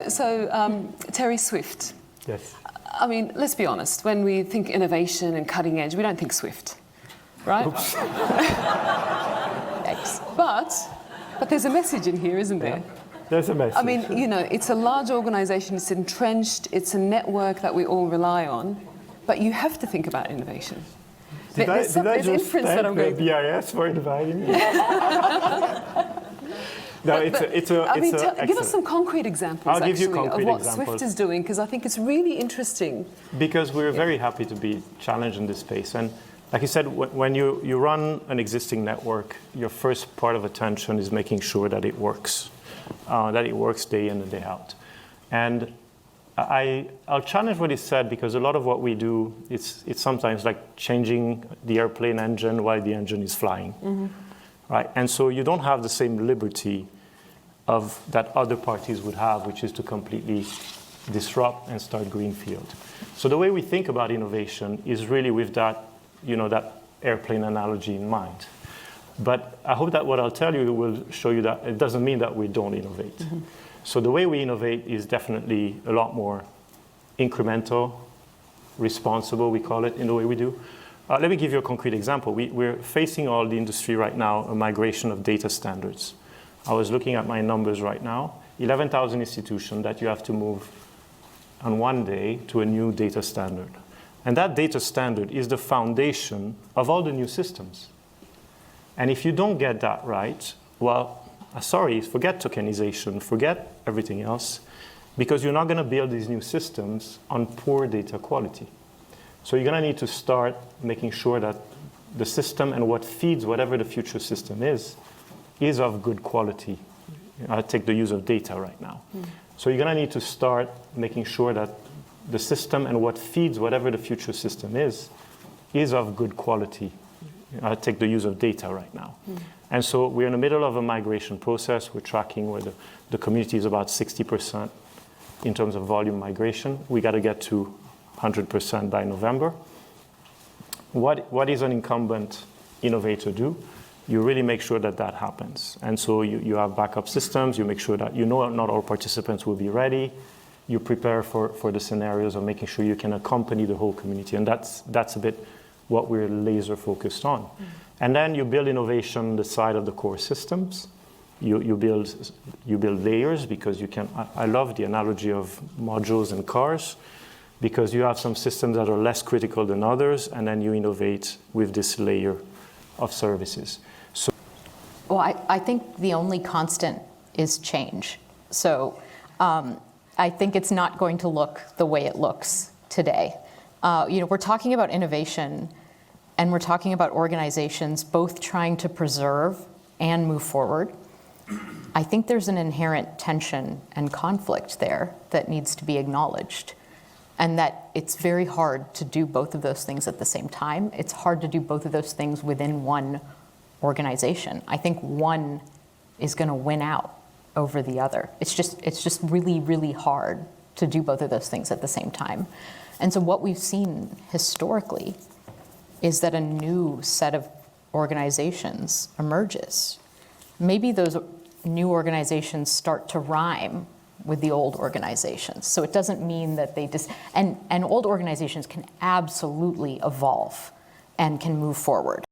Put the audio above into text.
So, Terry Swift. Yes. I mean, let's be honest, when we think innovation and cutting edge, we don't think Swift, right? Oops. But there's a message in here, isn't there? Yeah. There's a message. I mean, you know, it's a large organization, it's entrenched, it's a network that we all rely on, but you have to think about innovation. Did I just thank the BIS for inviting me? No, give us some concrete examples, of what Swift is doing, because I think it's really interesting. Because we're very happy to be challenged in this space. And like you said, when you run an existing network, your first part of attention is making sure that it works day in and day out. And I'll challenge what he said, because a lot of what we do, it's sometimes like changing the airplane engine while the engine is flying. Mm-hmm. Right? And so you don't have the same liberty that other parties would have, which is to completely disrupt and start greenfield. So the way we think about innovation is really with that, that airplane analogy in mind. But I hope that what I'll tell you will show you that it doesn't mean that we don't innovate. Mm-hmm. So the way we innovate is definitely a lot more incremental, responsible, we call it, in the way we do. Let me give you a concrete example. We're facing all the industry right now a migration of data standards. I was looking at my numbers right now, 11,000 institutions that you have to move on one day to a new data standard. And that data standard is the foundation of all the new systems. And if you don't get that right, well, sorry, forget tokenization, forget everything else, because you're not going to build these new systems on poor data quality. So you're going to need to start making sure that the system and what feeds whatever the future system is of good quality. I'll take the use of data right now. Mm. So you're going to need to start making sure that the system and what feeds whatever the future system is of good quality. I'll take the use of data right now. Mm. And so we're in the middle of a migration process. We're tracking where the community is about 60% in terms of volume migration. We got to get to 100% by November. What is an incumbent innovator do? You really make sure that that happens. And so you have backup systems. You make sure that not all participants will be ready. You prepare for the scenarios of making sure you can accompany the whole community. And that's a bit what we're laser focused on. Mm-hmm. And then you build innovation on the side of the core systems. You build layers, because you can. I love the analogy of modules and cars, because you have some systems that are less critical than others, and then you innovate with this layer of services. So, well, I think the only constant is change. So I think it's not going to look the way it looks today. We're talking about innovation, and we're talking about organizations both trying to preserve and move forward. I think there's an inherent tension and conflict there that needs to be acknowledged. And that it's very hard to do both of those things at the same time. It's hard to do both of those things within one organization. I think one is going to win out over the other. It's just really, really hard to do both of those things at the same time. And so what we've seen historically is that a new set of organizations emerges. Maybe those new organizations start to rhyme with the old organizations. So it doesn't mean that they and old organizations can absolutely evolve and can move forward.